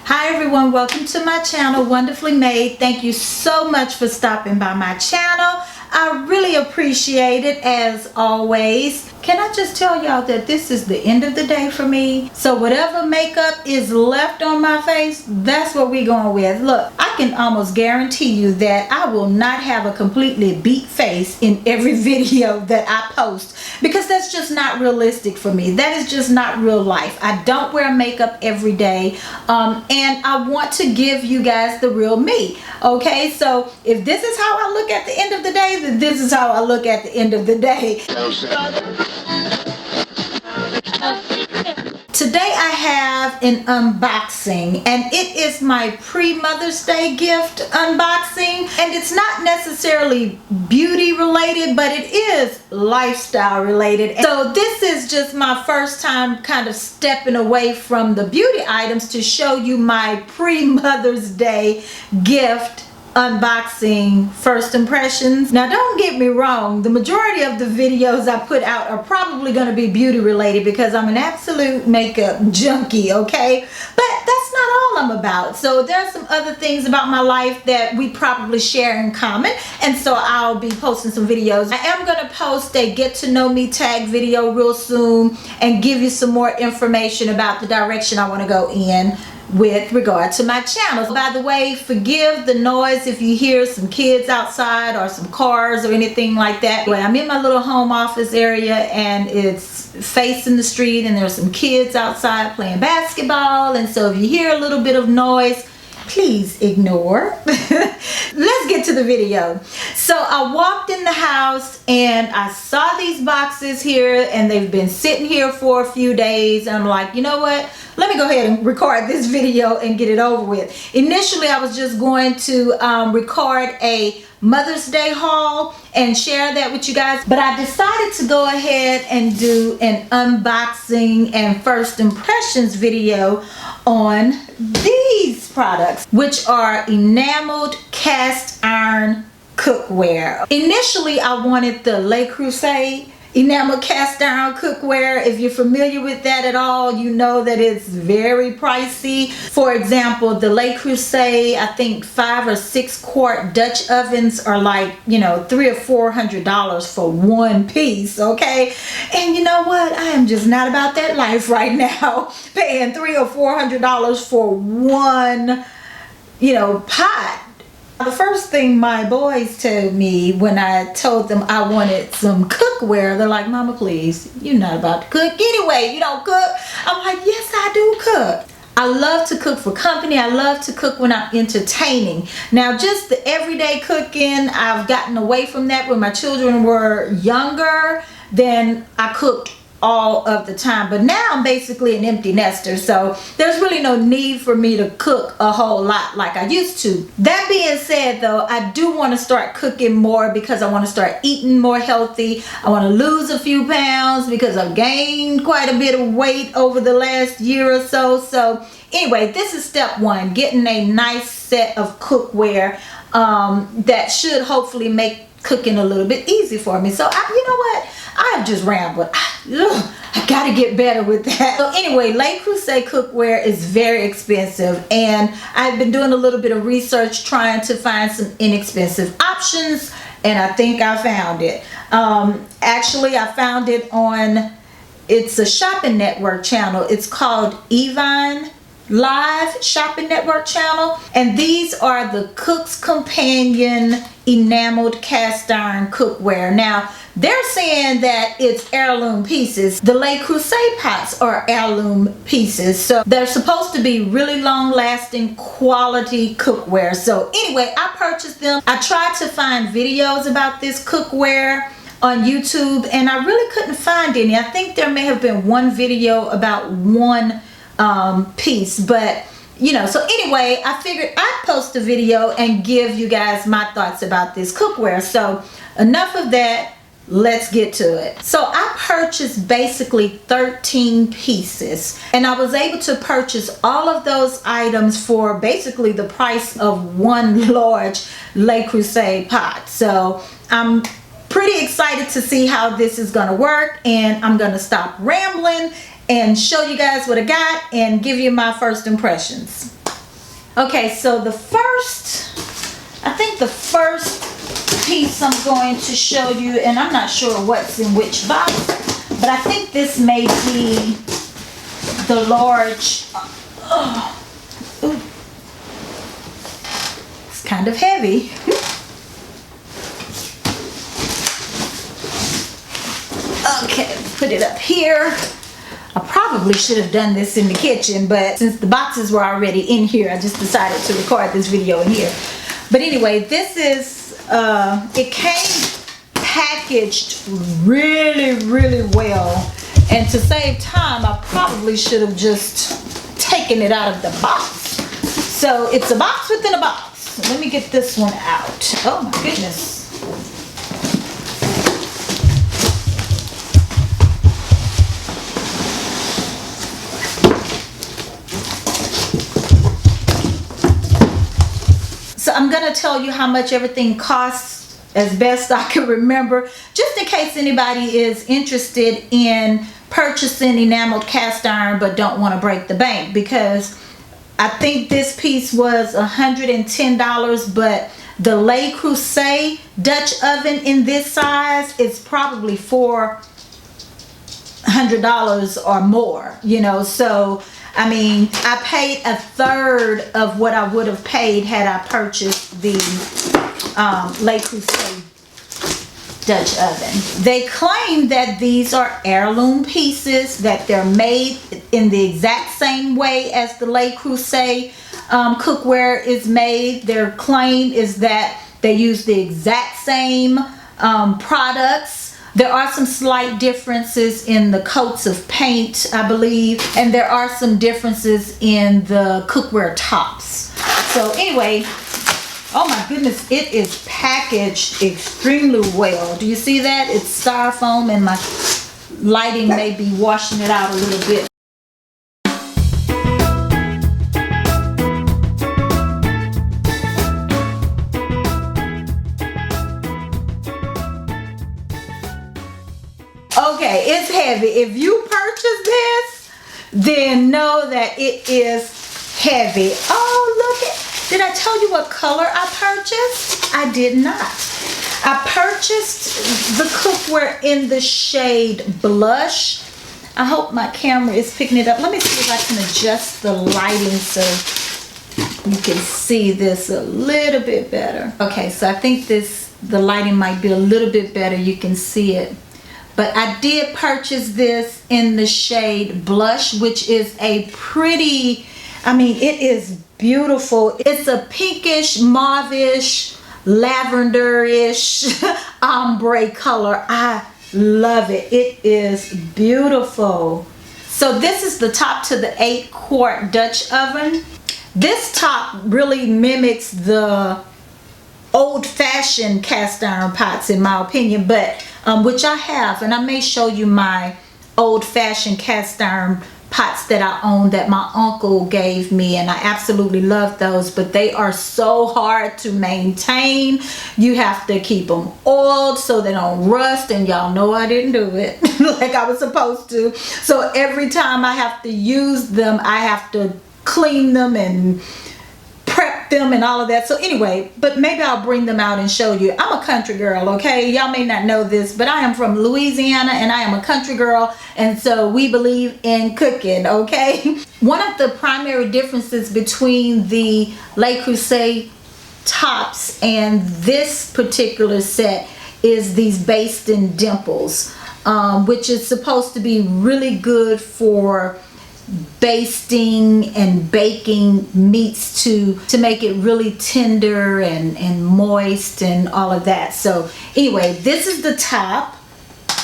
Hi everyone, welcome to my channel, Wonderfully Made. Thank you so much for stopping by my channel. I really appreciate it as always. Can I just tell y'all that this is the end of the day for me? So whatever makeup is left on my face, that's what we're going with. Look, I can almost guarantee you that I will not have a completely beat face in every video that I post, because that's just not realistic for me. That is just not real life. I don't wear makeup every day, and I want to give you guys the real me. Okay, so if this is how I look at the end of the day, then this is how I look at the end of the day. Today I have an unboxing, and it is my pre-Mother's Day gift unboxing, and it's not necessarily beauty related, but it is lifestyle related. So this is just my first time kind of stepping away from the beauty items to show you my pre-Mother's Day gift unboxing first impressions. Now don't get me wrong, the majority of the videos I put out are probably going to be beauty related because I'm an absolute makeup junkie, okay? But that's not all I'm about. So there's some other things about my life that we probably share in common, and so I'll be posting some videos. I am going to post a get to know me tag video real soon and give you some more information about the direction I want to go in with regard to my channel. By the way, forgive the noise if you hear some kids outside or some cars or anything like that. But I'm in my little home office area and it's facing the street, and there's some kids outside playing basketball, and so if you hear a little bit of noise, please ignore. Let's get to the video. So I walked in the house and I saw these boxes here, and they've been sitting here for a few days, and I'm like, you know what? Let me go ahead and record this video and get it over with. Initially, I was just going to record a Mother's Day haul and share that with you guys, but I decided to go ahead and do an unboxing and first impressions video on these products, which are enameled cast iron cookware. Initially, I wanted the Lecreuset enamel cast iron cookware. If you're familiar with that at all, you know that it's very pricey. For example, the Lecreuset, I think 5 or 6 quart Dutch ovens are like, you know, $300 or $400 for one piece, okay? And you know what? I am just not about that life right now, paying $300 or $400 for one, you know, pot. The first thing my boys told me when I told them I wanted some cookware, they're like, Mama, please, you're not about to cook anyway. You don't cook. I'm like, yes, I do cook. I love to cook for company. I love to cook when I'm entertaining. Now, just the everyday cooking, I've gotten away from that. When my children were younger, then I cooked all of the time, but now I'm basically an empty nester, so there's really no need for me to cook a whole lot like I used to. That being said, though, I do want to start cooking more because I want to start eating more healthy. I want to lose a few pounds because I've gained quite a bit of weight over the last year or so. So anyway, this is step one, getting a nice set of cookware that should hopefully make cooking a little bit easy for me. So you know what, I've just rambled. I gotta get better with that. So anyway, Lecreuset cookware is very expensive, and I've been doing a little bit of research trying to find some inexpensive options, and I think I found it. Actually, I found it on, it's a shopping network channel. It's called Evine Live Shopping Network channel, and these are the Cook's Companion enameled cast iron cookware. Now they're saying that it's heirloom pieces. The Lecreuset pots are heirloom pieces, so they're supposed to be really long lasting quality cookware. So anyway, I purchased them. I tried to find videos about this cookware on YouTube, and I really couldn't find any. I think there may have been one video about one piece, but you know, so anyway, I figured I'd post a video and give you guys my thoughts about this cookware. So enough of that, let's get to it. So I purchased basically 13 pieces, and I was able to purchase all of those items for basically the price of one large Lecreuset pot. So I'm pretty excited to see how this is going to work, and I'm going to stop rambling and show you guys what I got and give you my first impressions. Okay, so I think the first piece I'm going to show you, and I'm not sure what's in which box, but I think this may be the large. Ooh. It's kind of heavy. Okay, put it up here. I probably should have done this in the kitchen, but since the boxes were already in here, I just decided to record this video in here. But anyway, this is, it came packaged really well. And to save time, I probably should have just taken it out of the box. So it's a box within a box. So let me get this one out. Oh my goodness. So I'm gonna tell you how much everything costs as best I can remember, just in case anybody is interested in purchasing enameled cast iron but don't want to break the bank, because I think this piece was $110, but the Lecreuset Dutch oven in this size is probably $400 or more, you know. So I mean, I paid a third of what I would have paid had I purchased the Lecreuset Dutch oven. They claim that these are heirloom pieces, that they're made in the exact same way as the Lecreuset cookware is made. Their claim is that they use the exact same products. There are some slight differences in the coats of paint, I believe, and there are some differences in the cookware tops. So anyway, oh my goodness, it is packaged extremely well. Do you see that? It's styrofoam, and my lighting may be washing it out a little bit. Okay, it's heavy. If you purchase this, then know that it is heavy. Oh, look at, did I tell you what color I purchased? I did not. I purchased the cookware in the shade Blush. I hope my camera is picking it up. Let me see if I can adjust the lighting so you can see this a little bit better. Okay, so I think the lighting might be a little bit better. You can see it. But I did purchase this in the shade Blush, which is a pretty, I mean, it is beautiful. It's a pinkish, mauvish, lavenderish ombre color. I love it. It is beautiful. So this is the top to the 8-quart Dutch oven. This top really mimics the old-fashioned cast iron pots, in my opinion, but which I have, and I may show you my old-fashioned cast iron pots that I own that my uncle gave me, and I absolutely love those, but they are so hard to maintain. You have to keep them oiled so they don't rust, and y'all know I didn't do it like I was supposed to. So every time I have to use them, I have to clean them and prep them and all of that. So anyway, but maybe I'll bring them out and show you. I'm a country girl, okay? Y'all may not know this, but I am from Louisiana and I am a country girl, and so we believe in cooking, okay? One of the primary differences between the Lecreuset tops and this particular set is these basting dimples, which is supposed to be really good for basting and baking meats to make it really tender and moist and all of that. So anyway, this is the top.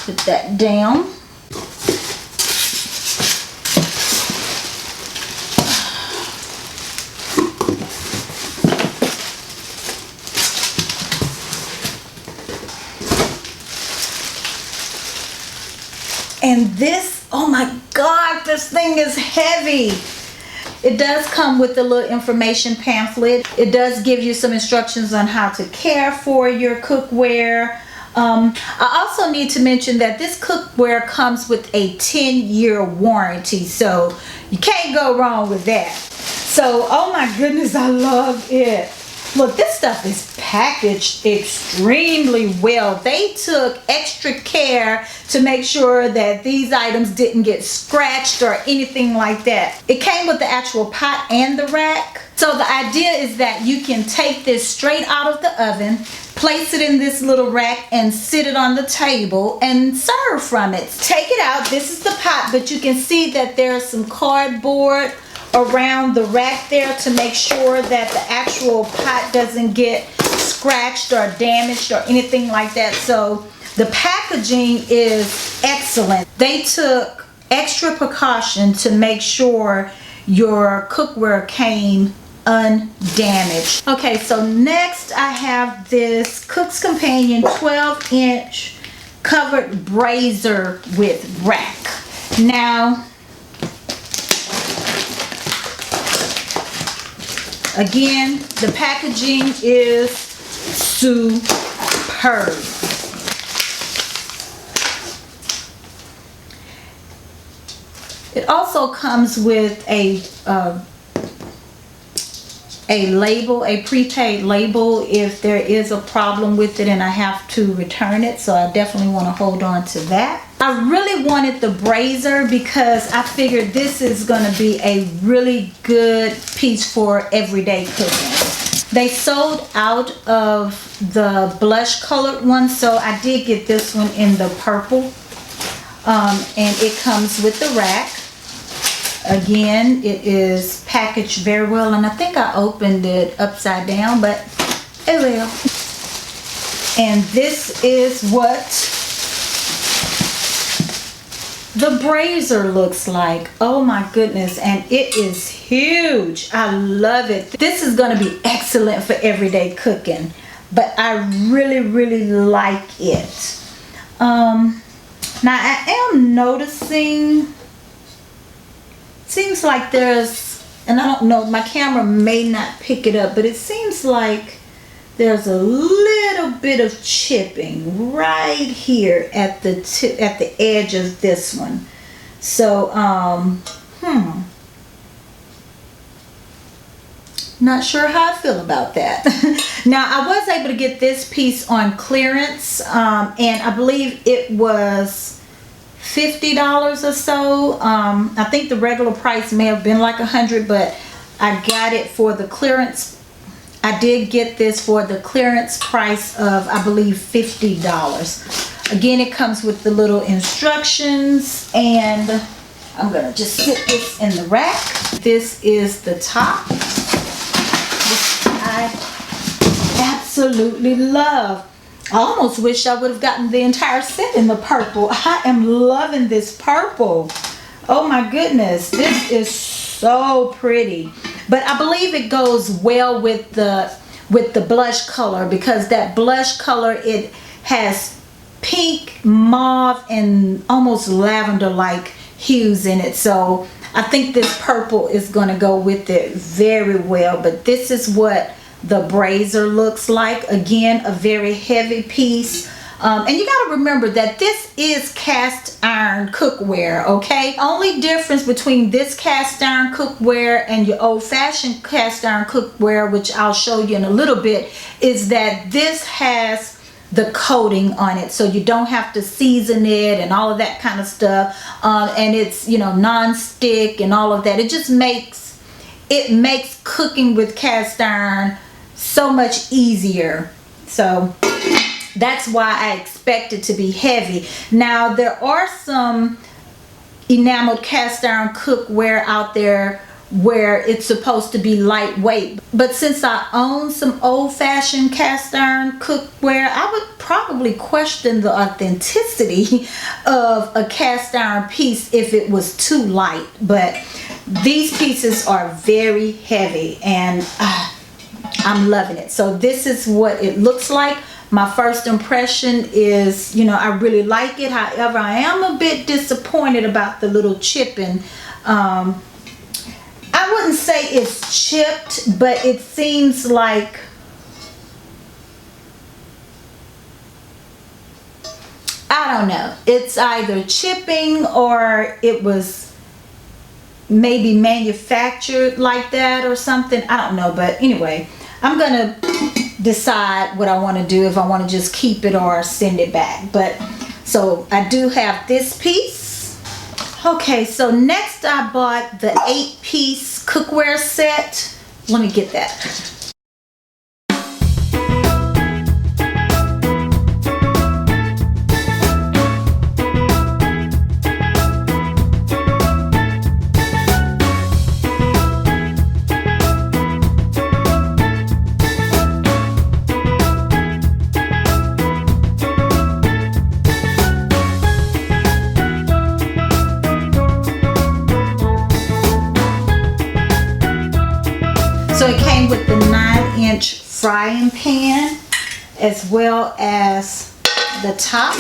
Put that down. And this, oh my God, this thing is heavy. It does come with a little information pamphlet. It does give you some instructions on how to care for your cookware. I also need to mention that this cookware comes with a 10-year warranty, so you can't go wrong with that. So, oh my goodness, I love it. Look, this stuff is packaged extremely well. They took extra care to make sure that these items didn't get scratched or anything like that. It came with the actual pot and the rack. So the idea is that you can take this straight out of the oven, place it in this little rack and sit it on the table and serve from it. Take it out. This is the pot, but you can see that there's some cardboard around the rack there to make sure that the actual pot doesn't get scratched or damaged or anything like that. So the packaging is excellent. They took extra precaution to make sure your cookware came undamaged. Okay, so next I have this Cook's Companion 12-inch covered brazier with rack. Now, again, the packaging is superb. It also comes with a label, a prepaid label if there is a problem with it and I have to return it. So I definitely want to hold on to that. I really wanted the brazier because I figured this is going to be a really good piece for everyday cooking. They sold out of the blush colored one, so I did get this one in the purple. And it comes with the rack. Again, it is packaged very well, and I think I opened it upside down, but it will. And this is what the brazier looks like. Oh my goodness, and it is huge. I love it. This is going to be excellent for everyday cooking, but I really like it. Now I am noticing, seems like there's, and I don't know, my camera may not pick it up, but it seems like there's a little bit of chipping right here at the tip, at the edge of this one. So not sure how I feel about that. Now I was able to get this piece on clearance, and I believe it was $50 or so. I think the regular price may have been like $100, but I got it for the clearance. I did get this for the clearance price of, I believe, $50. Again, it comes with the little instructions, and I'm gonna just sit this in the rack. This is the top, which I absolutely love. I almost wish I would have gotten the entire set in the purple. I am loving this purple. Oh my goodness, this is so pretty. But I believe it goes well with the blush color, because that blush color, it has pink, mauve, and almost lavender-like hues in it. So I think this purple is going to go with it very well. But this is what the brazier looks like. Again, a very heavy piece. And you got to remember that this is cast iron cookware, okay? Only difference between this cast iron cookware and your old-fashioned cast iron cookware, which I'll show you in a little bit, is that this has the coating on it, so you don't have to season it and all of that kind of stuff. And it's, you know, non-stick and all of that. It just makes cooking with cast iron so much easier. So that's why I expect it to be heavy. Now, there are some enameled cast iron cookware out there where it's supposed to be lightweight. But since I own some old-fashioned cast iron cookware, I would probably question the authenticity of a cast iron piece if it was too light. But these pieces are very heavy, and I'm loving it. So this is what it looks like. My first impression is, you know, I really like it. However, I am a bit disappointed about the little chipping. I wouldn't say it's chipped, but it seems like I don't know. It's either chipping or it was maybe manufactured like that or something. I don't know, but anyway, I'm gonna decide what I want to do, if I want to just keep it or send it back. But so I do have this piece. Okay, so next I bought the 8-piece cookware set. Let me get that. So it came with the 9-inch frying pan as well as the top.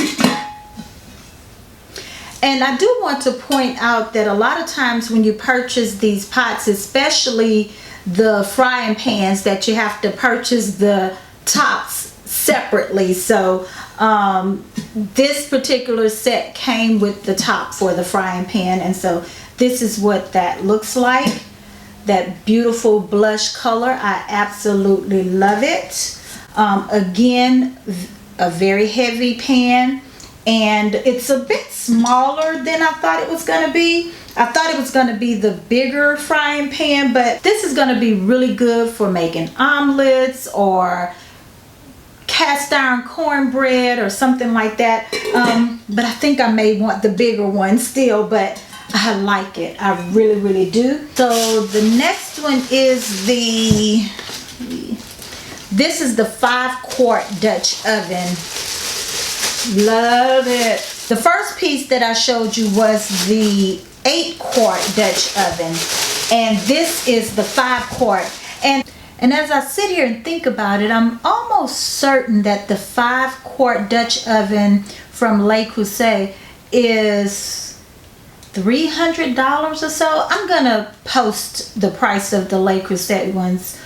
And I do want to point out that a lot of times when you purchase these pots, especially the frying pans, that you have to purchase the tops separately. So this particular set came with the top for the frying pan, and so this is what that looks like. That beautiful blush color, I absolutely love it. Again, a very heavy pan, and it's a bit smaller than I thought it was going to be. I thought it was going to be the bigger frying pan, but this is going to be really good for making omelets or cast iron cornbread or something like that. But I think I may want the bigger one still, but I like it. I really, really do. So the next one is this is the 5-quart Dutch oven. Love it. The first piece that I showed you was the 8-quart Dutch oven, and this is the 5-quart. And as I sit here and think about it, I'm almost certain that the 5-quart Dutch oven from Lecreuset is $300 or so. I'm gonna post the price of the Lecreuset ones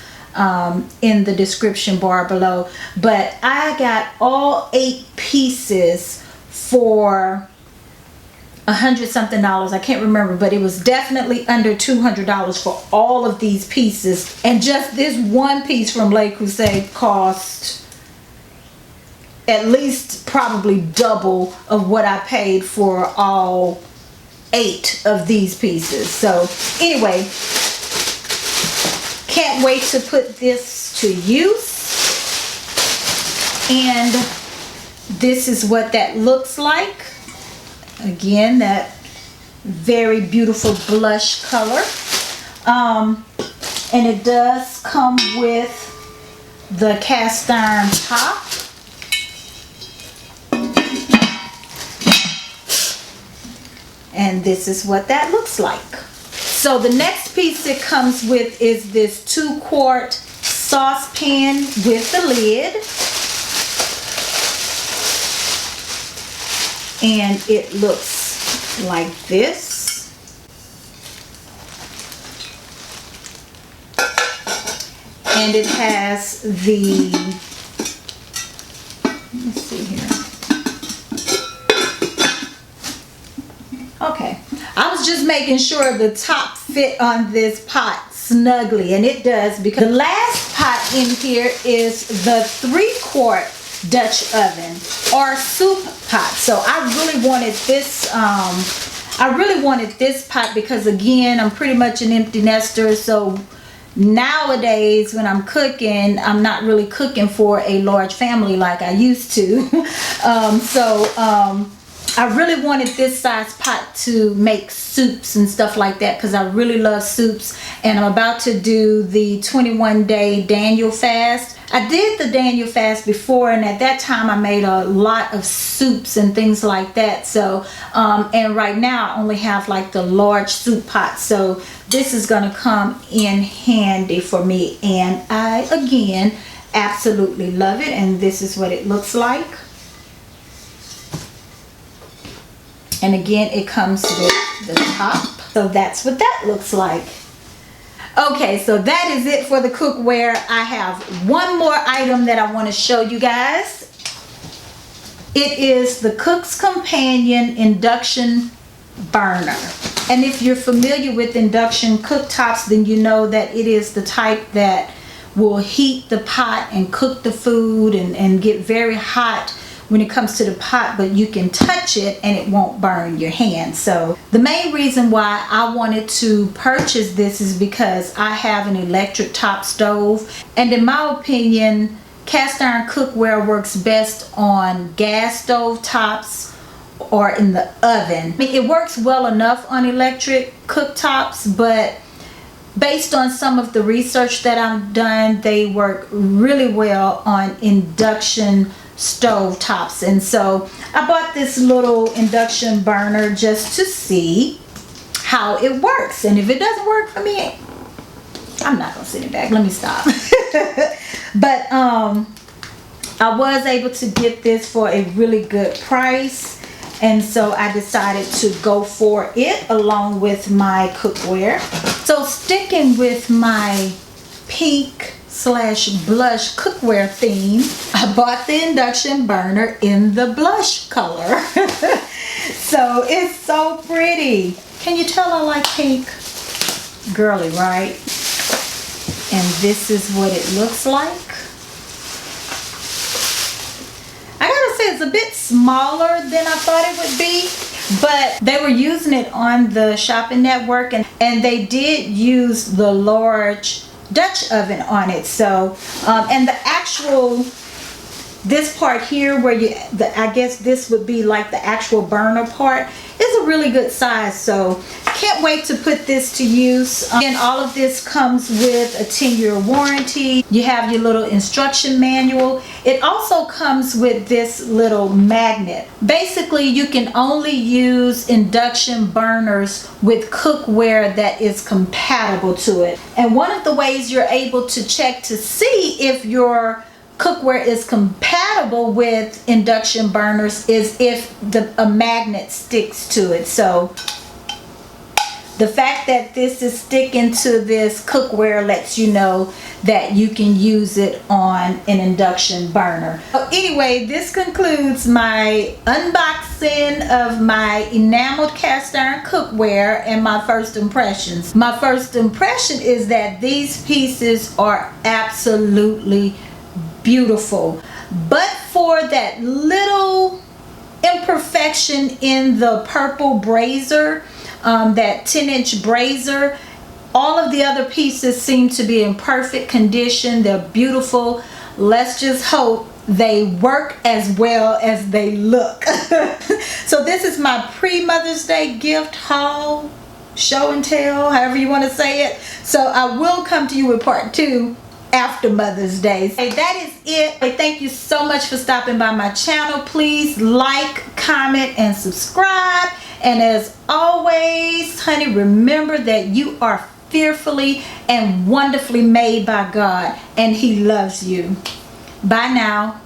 in the description bar below, but I got all 8 pieces for $100-something. I can't remember, but it was definitely under $200 for all of these pieces. And just this one piece from Lecreuset cost at least probably double of what I paid for all 8 of these pieces. So anyway, can't wait to put this to use. And this is what that looks like. Again, that very beautiful blush color. And it does come with the cast iron top. And this is what that looks like. So the next piece it comes with is this 2-quart saucepan with the lid. And it looks like this. And it has the, let me see here. Okay, I was just making sure the top fit on this pot snugly, and it does, because the last pot in here is the 3-quart Dutch oven or soup pot. So I really wanted this pot because, again, I'm pretty much an empty nester, so nowadays when I'm cooking, I'm not really cooking for a large family like I used to. I really wanted this size pot to make soups and stuff like that, because I really love soups, and I'm about to do the 21-day Daniel fast. I did the Daniel fast before, and at that time I made a lot of soups and things like that. So and right now I only have like the large soup pot, so this is gonna come in handy for me, and I again absolutely love it. And this is what it looks like. And again, it comes with the top. So that's what that looks like. Okay, so that is it for the cookware. I have one more item that I want to show you guys. It is the Cook's Companion Induction Burner. And if you're familiar with induction cooktops, then you know that it is the type that will heat the pot and cook the food and get very hot when it comes to the pot, but you can touch it and it won't burn your hand. So the main reason why I wanted to purchase this is because I have an electric top stove, and in my opinion, cast iron cookware works best on gas stove tops or in the oven. I mean, it works well enough on electric cooktops, but based on some of the research that I've done, they work really well on induction stove tops. And so I bought this little induction burner just to see how it works, and if it doesn't work for me, I'm not gonna send it back. Let me stop. But I was able to get this for a really good price, and so I decided to go for it along with my cookware. So sticking with my pink / blush cookware theme, I bought the induction burner in the blush color. So it's so pretty. Can you tell I like pink? Girly, right? And this is what it looks like. I gotta say, it's a bit smaller than I thought it would be, but they were using it on the shopping network, and they did use the large Dutch oven on it. So and the actual, this part here where I guess this would be like the actual burner part, is a really good size. So can't wait to put this to use. And all of this comes with a 10-year warranty. You have your little instruction manual. It also comes with this little magnet. Basically, you can only use induction burners with cookware that is compatible to it. And one of the ways you're able to check to see if your cookware is compatible with induction burners is if a magnet sticks to it. So the fact that this is sticking to this cookware lets you know that you can use it on an induction burner. So anyway, this concludes my unboxing of my enameled cast iron cookware and my first impressions. My first impression is that these pieces are absolutely beautiful, but for that little imperfection in the purple brazier, that 10-inch brazier, all of the other pieces seem to be in perfect condition. They're beautiful. Let's just hope they work as well as they look. So this is my pre-Mother's Day gift haul, show and tell, however you want to say it. So I will come to you with part 2 after Mother's Day. Hey, that is it. Hey, thank you so much for stopping by my channel. Please like, comment, and subscribe. And as always, honey, remember that you are fearfully and wonderfully made by God, and He loves you. Bye now.